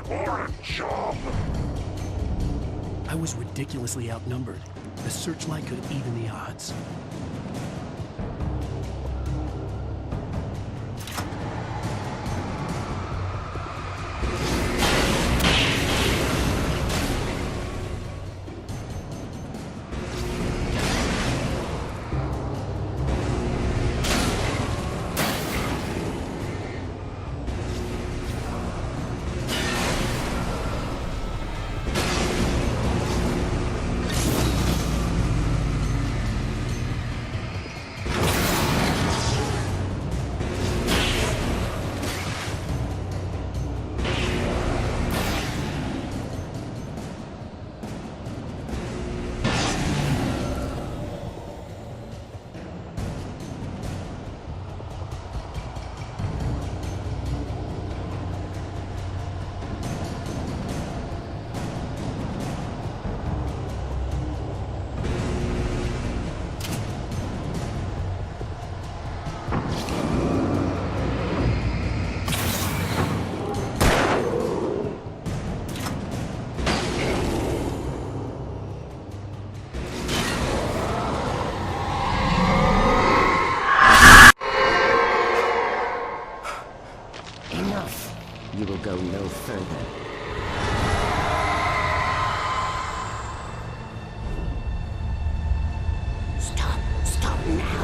Horrid job! I was ridiculously outnumbered. The searchlight could even the odds. You will go no further. Stop now.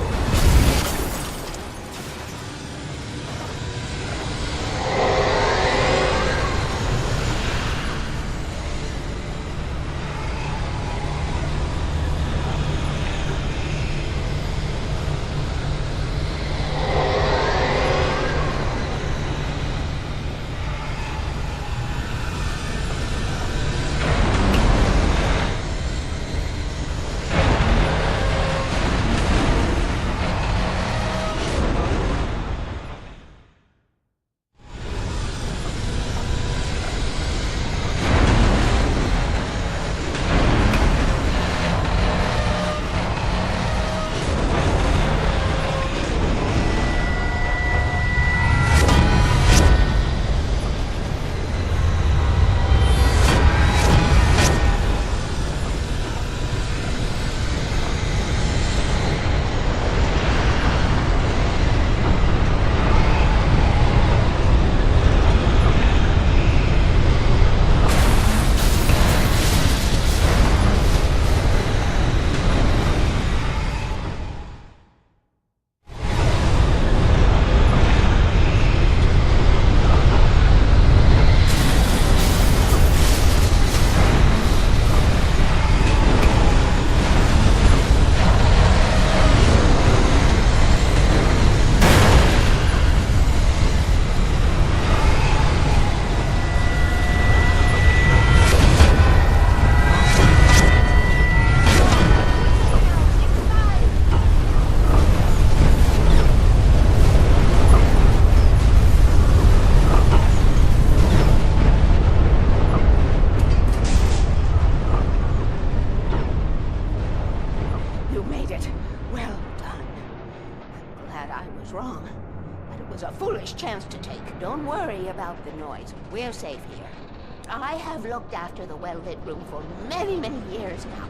Chance to take. Don't worry about the noise. We're safe here. I have looked after the well-lit room for many, many years now.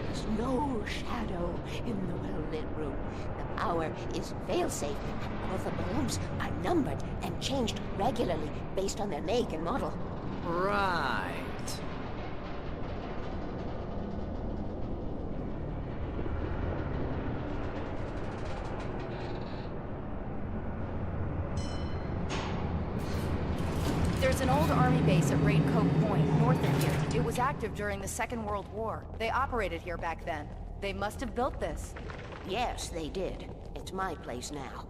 There's no shadow in the well-lit room. The power is fail-safe, and all the bulbs are numbered and changed regularly based on their make and model. Right. There's an old army base at Raincoat Point, north of here. It was active during the Second World War. They operated here back then. They must have built this. Yes, they did. It's my place now.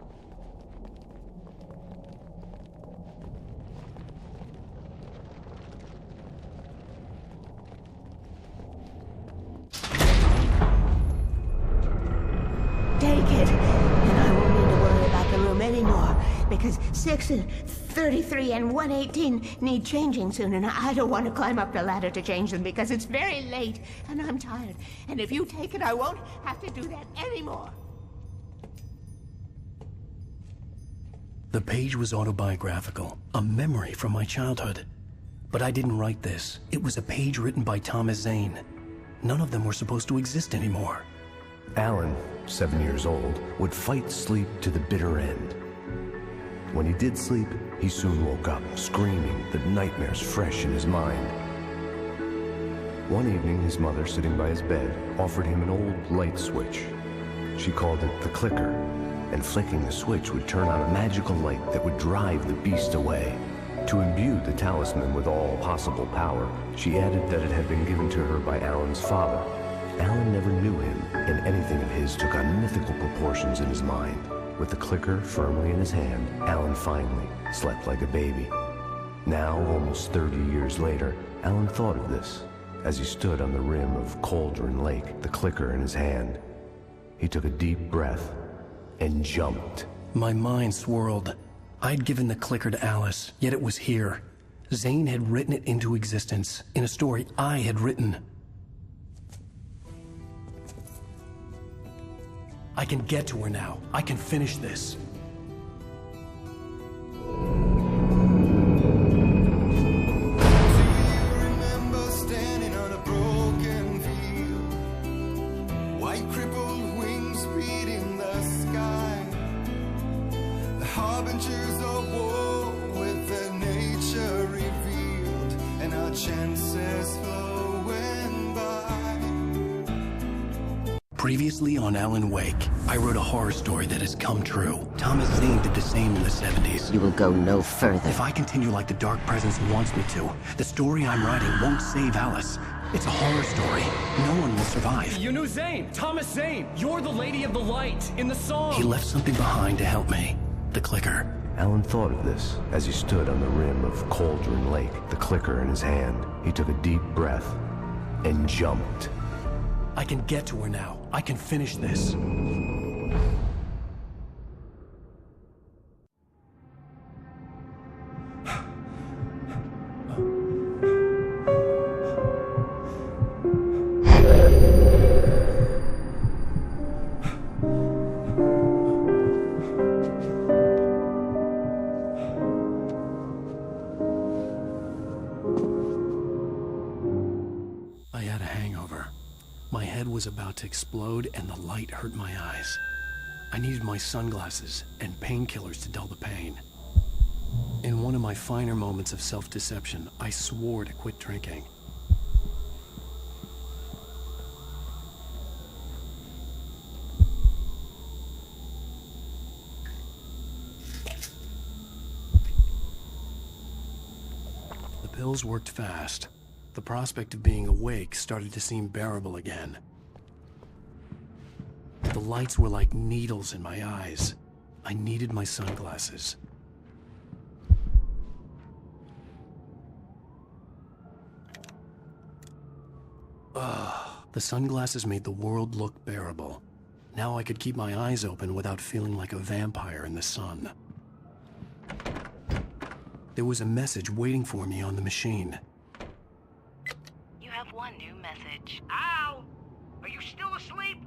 Take it, and I won't need to worry about the room anymore, because 6 and 33 and 118 need changing soon, and I don't want to climb up the ladder to change them because it's very late, and I'm tired. And if you take it, I won't have to do that anymore. The page was autobiographical, a memory from my childhood. But I didn't write this. It was a page written by Thomas Zane. None of them were supposed to exist anymore. Alan, 7 years old, would fight sleep to the bitter end. When he did sleep, he soon woke up, screaming, the nightmares fresh in his mind. One evening, his mother, sitting by his bed, offered him an old light switch. She called it the clicker, and flicking the switch would turn on a magical light that would drive the beast away. To imbue the talisman with all possible power, she added that it had been given to her by Alan's father. Alan never knew him, and anything of his took on mythical proportions in his mind. With the clicker firmly in his hand, Alan finally slept like a baby. Now, almost 30 years later, Alan thought of this as he stood on the rim of Cauldron Lake, the clicker in his hand. He took a deep breath and jumped. My mind swirled. I'd given the clicker to Alice, yet it was here. Zane had written it into existence, in a story I had written. I can get to her now. I can finish this. Previously on Alan Wake, I wrote a horror story that has come true. Thomas Zane did the same in the 70s. You will go no further. If I continue like the Dark Presence wants me to, the story I'm writing won't save Alice. It's a horror story. No one will survive. You knew Zane! Thomas Zane! You're the Lady of the Light in the song! He left something behind to help me. The clicker. Alan thought of this as he stood on the rim of Cauldron Lake, the clicker in his hand. He took a deep breath and jumped. I can get to her now. I can finish this. I had a hangover. My head was about to explode and the light hurt my eyes. I needed my sunglasses and painkillers to dull the pain. In one of my finer moments of self-deception, I swore to quit drinking. The pills worked fast. The prospect of being awake started to seem bearable again. The lights were like needles in my eyes. I needed my sunglasses. The sunglasses made the world look bearable. Now I could keep my eyes open without feeling like a vampire in the sun. There was a message waiting for me on the machine. One new message. Al! Are you still asleep?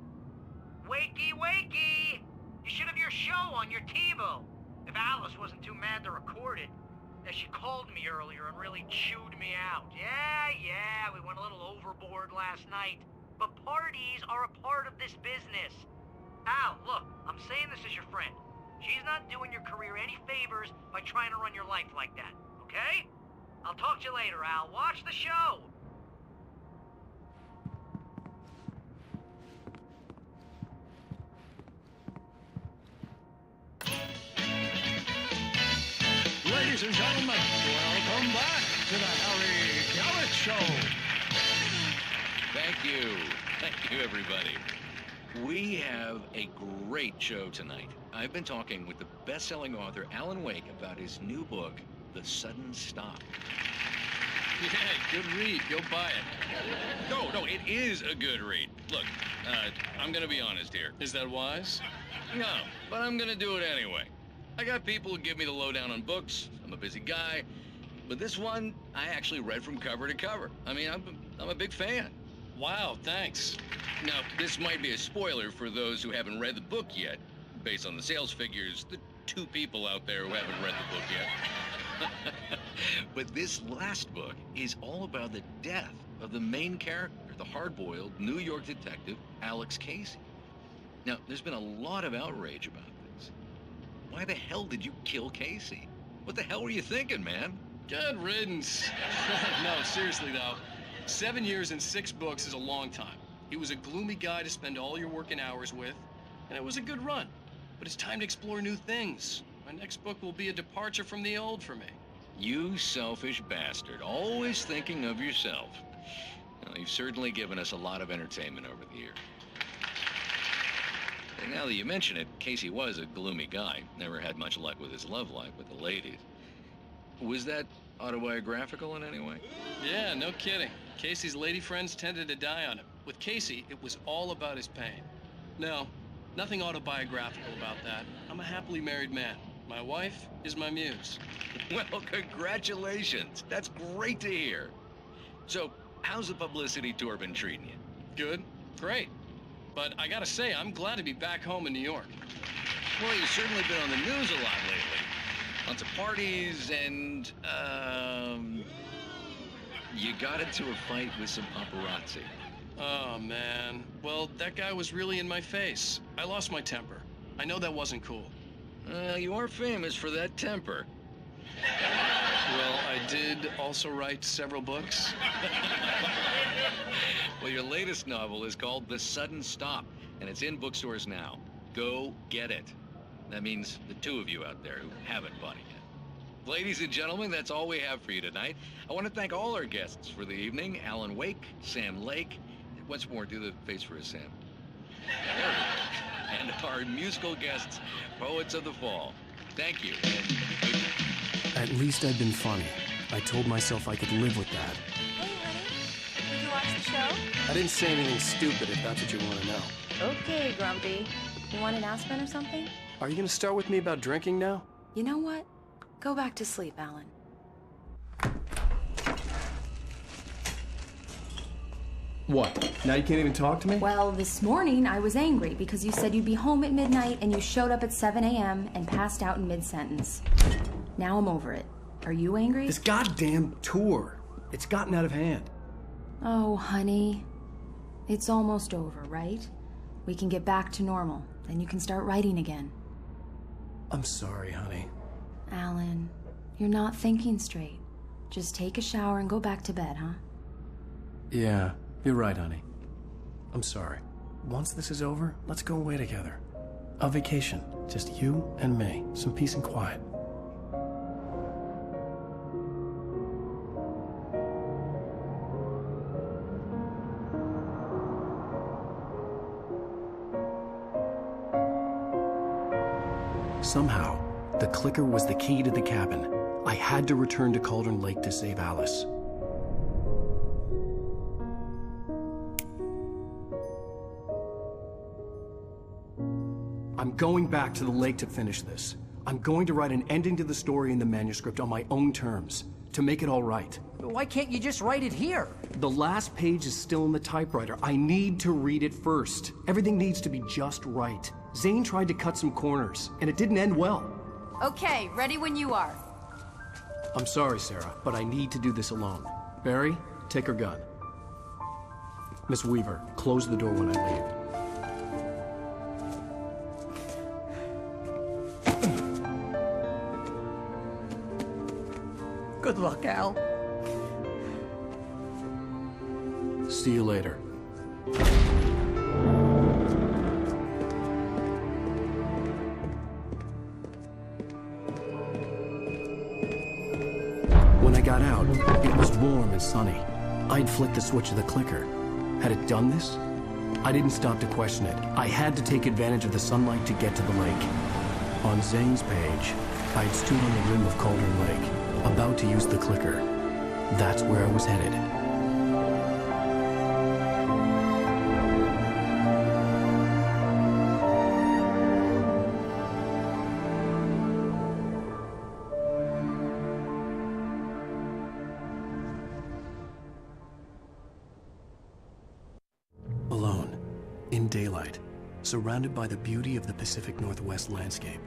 Wakey, wakey! You should have your show on your TiVo. If Alice wasn't too mad to record it. She called me earlier and really chewed me out. Yeah, we went a little overboard last night. But parties are a part of this business. Al, look, I'm saying this as your friend. She's not doing your career any favors by trying to run your life like that, okay? I'll talk to you later, Al. Watch the show! Ladies and gentlemen, welcome back to the Harry Garrett Show. Thank you. Thank you, everybody. We have a great show tonight. I've been talking with the best-selling author Alan Wake about his new book, The Sudden Stop. Yeah, good read. Go buy it. No, it is a good read. Look, I'm gonna be honest here. Is that wise? No, but I'm gonna do it anyway. I got people who give me the lowdown on books. I'm a busy guy. But this one, I actually read from cover to cover. I mean, I'm a big fan. Wow, thanks. Now, this might be a spoiler for those who haven't read the book yet. Based on the sales figures, the 2 people out there who haven't read the book yet. But this last book is all about the death of the main character, the hard-boiled New York detective, Alex Casey. Now, there's been a lot of outrage about this. Why the hell did you kill Casey? What the hell were you thinking, man? Good riddance. No, seriously though. 7 years and 6 books is a long time. He was a gloomy guy to spend all your working hours with, and it was a good run. But it's time to explore new things. My next book will be a departure from the old for me. You selfish bastard, always thinking of yourself. Well, you've certainly given us a lot of entertainment over the years. And now that you mention it, Casey was a gloomy guy. Never had much luck with his love life with the ladies. Was that autobiographical in any way? Yeah, no kidding. Casey's lady friends tended to die on him. With Casey, it was all about his pain. No, nothing autobiographical about that. I'm a happily married man. My wife is my muse. Well, congratulations. That's great to hear. So, how's the publicity tour been treating you? Good, great. But I gotta say, I'm glad to be back home in New York. Well, you've certainly been on the news a lot lately. Lots of parties and, you got into a fight with some paparazzi. Oh, man. Well, that guy was really in my face. I lost my temper. I know that wasn't cool. You are famous for that temper. Well, I did also write several books. Well, your latest novel is called The Sudden Stop, and it's in bookstores now. Go get it. That means the two of you out there who haven't bought it yet. Ladies and gentlemen, that's all we have for you tonight. I want to thank all our guests for the evening. Alan Wake, Sam Lake. Once more, do the face for us, Sam. There we go. And our musical guests, Poets of the Fall. Thank you. And good night. At least I'd been funny. I told myself I could live with that. Hey, honey. Did you watch the show? I didn't say anything stupid if that's what you want to know. Okay, Grumpy. You want an aspirin or something? Are you going to start with me about drinking now? You know what? Go back to sleep, Alan. What? Now you can't even talk to me? Well, this morning I was angry because you said you'd be home at midnight and you showed up at 7 a.m. and passed out in mid-sentence. Now I'm over it. Are you angry? This goddamn tour. It's gotten out of hand. Oh, honey. It's almost over, right? We can get back to normal. Then you can start writing again. I'm sorry, honey. Alan, you're not thinking straight. Just take a shower and go back to bed, huh? Yeah, you're right, honey. I'm sorry. Once this is over, let's go away together. A vacation. Just you and me. Some peace and quiet. Somehow, the clicker was the key to the cabin. I had to return to Cauldron Lake to save Alice. I'm going back to the lake to finish this. I'm going to write an ending to the story in the manuscript on my own terms, to make it all right. Why can't you just write it here? The last page is still in the typewriter. I need to read it first. Everything needs to be just right. Zane tried to cut some corners, and it didn't end well. Okay, ready when you are. I'm sorry, Sarah, but I need to do this alone. Barry, take her gun. Miss Weaver, close the door when I leave. Good luck, Al. See you later. When I got out, it was warm and sunny. I'd flicked the switch of the clicker. Had it done this? I didn't stop to question it. I had to take advantage of the sunlight to get to the lake. On Zane's page, I'd stood on the rim of Cauldron Lake, about to use the clicker. That's where I was headed. Alone, in daylight, surrounded by the beauty of the Pacific Northwest landscape.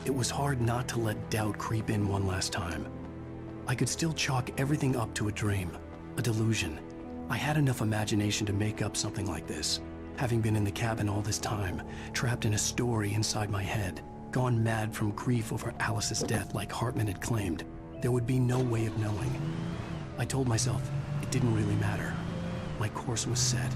It was hard not to let doubt creep in one last time. I could still chalk everything up to a dream, a delusion. I had enough imagination to make up something like this. Having been in the cabin all this time, trapped in a story inside my head, gone mad from grief over Alice's death like Hartman had claimed, there would be no way of knowing. I told myself it didn't really matter. My course was set.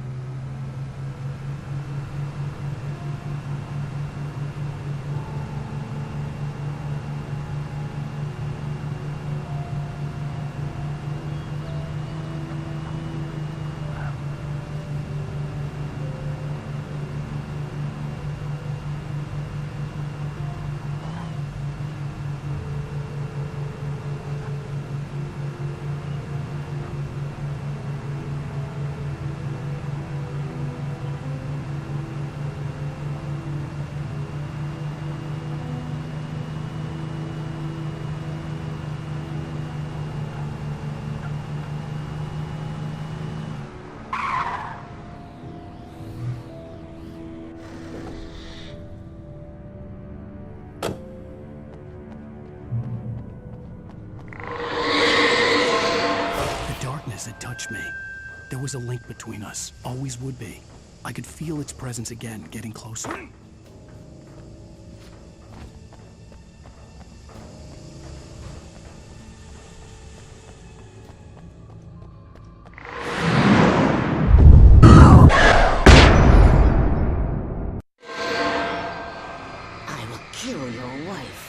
It touched me. There was a link between us, always would be. I could feel its presence again, getting closer. I will kill your wife.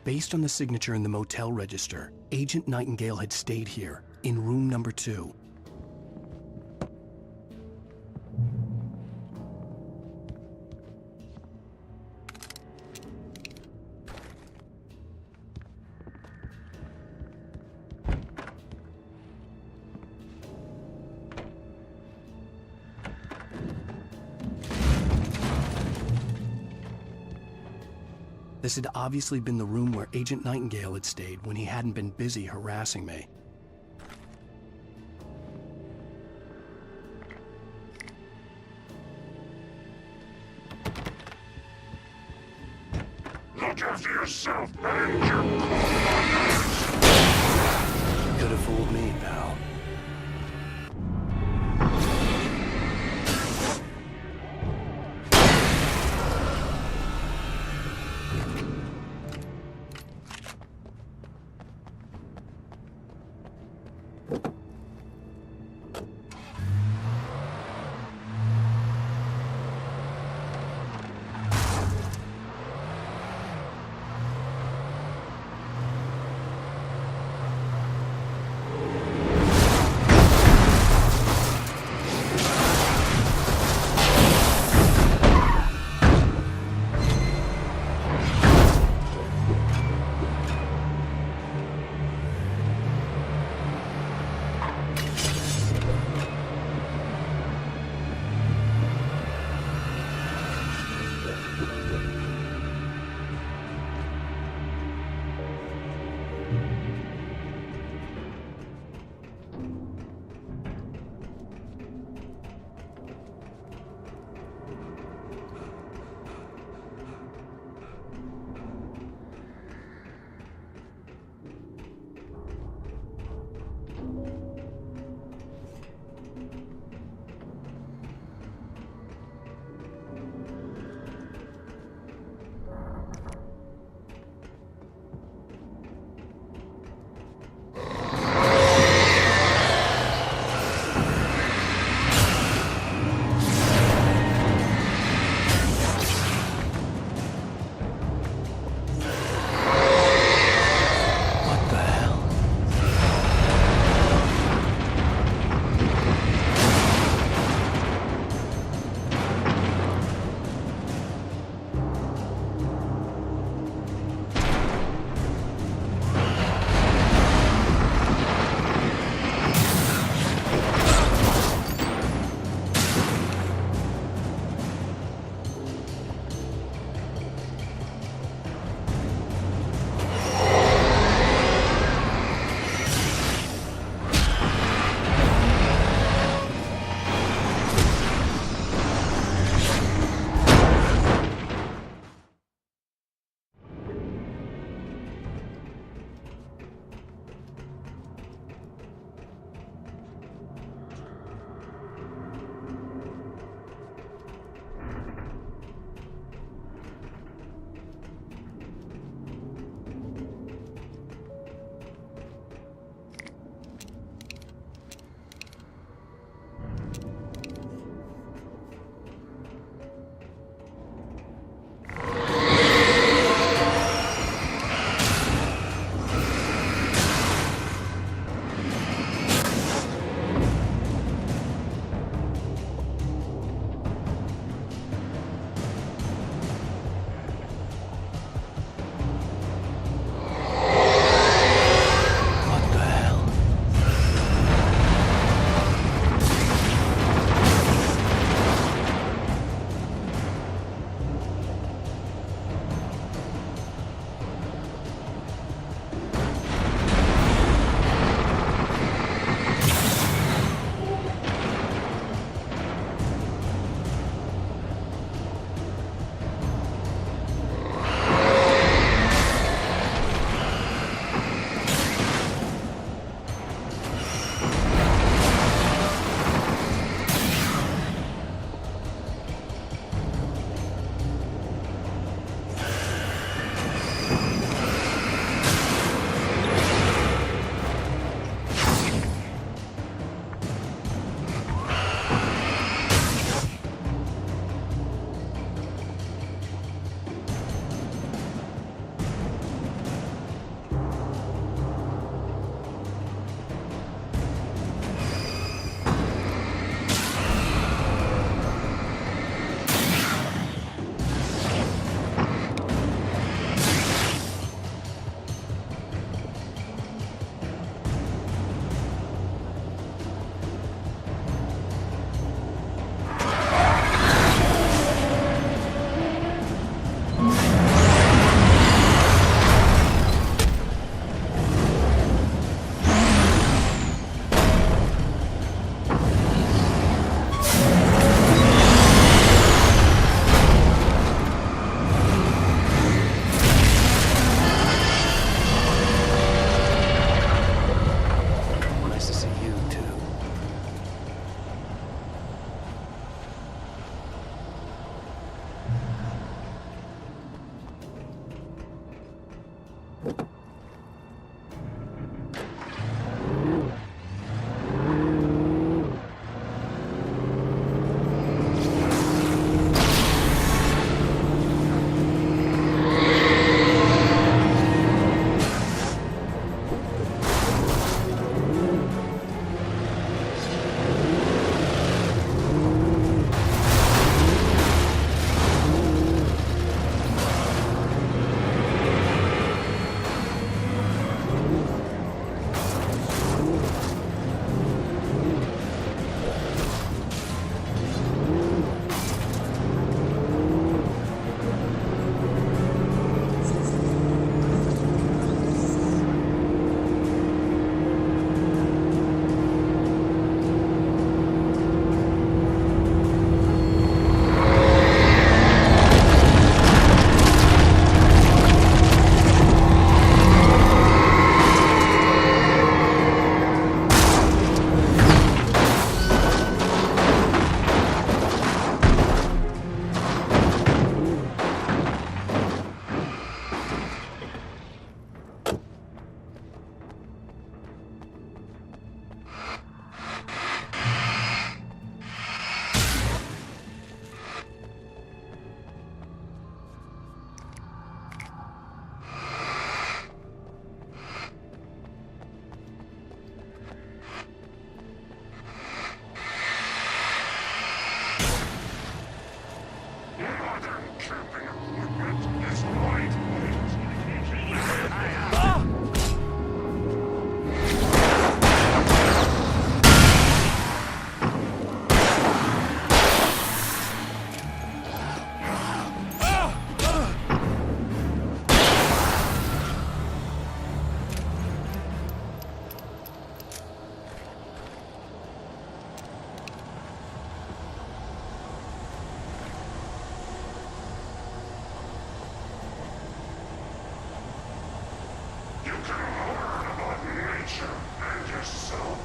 Based on the signature in the motel register, Agent Nightingale had stayed here, in room number 2. This had obviously been the room where Agent Nightingale had stayed when he hadn't been busy harassing me. Look after yourself, man. You're cold. could have fooled me, pal. Modern camping equipment is right. You can learn about nature and yourself.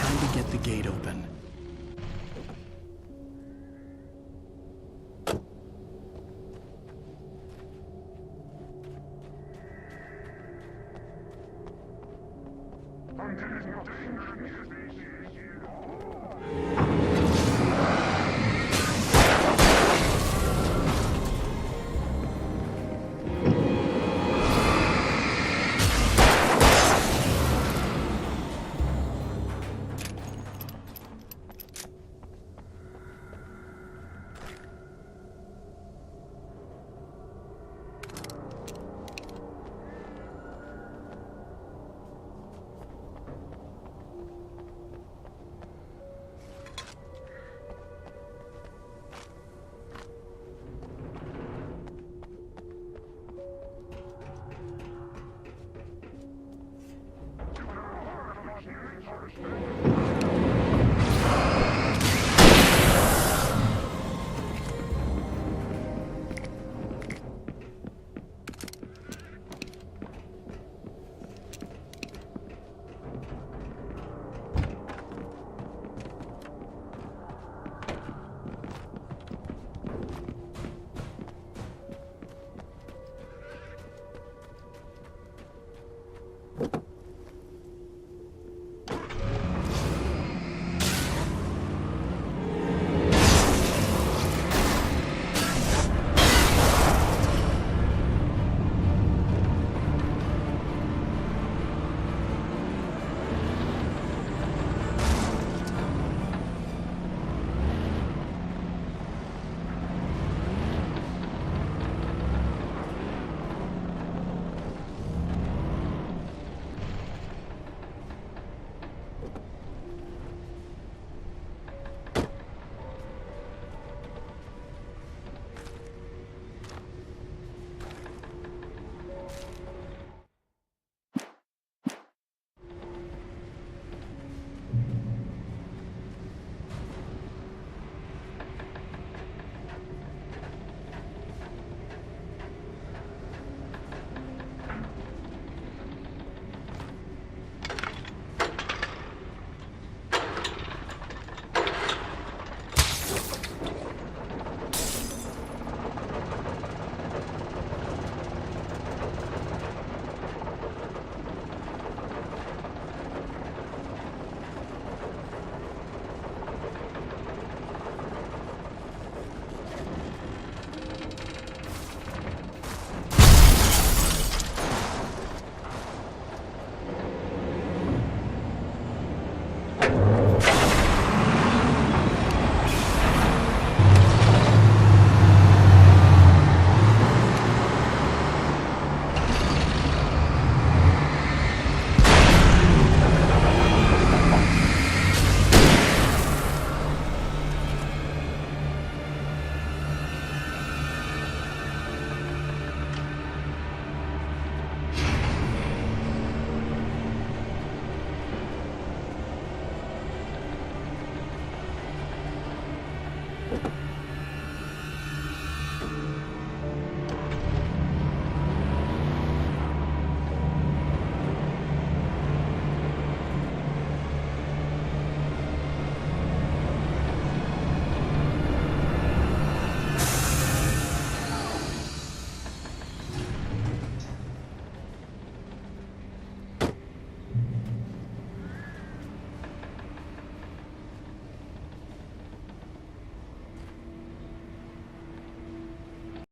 Time to get the gate open.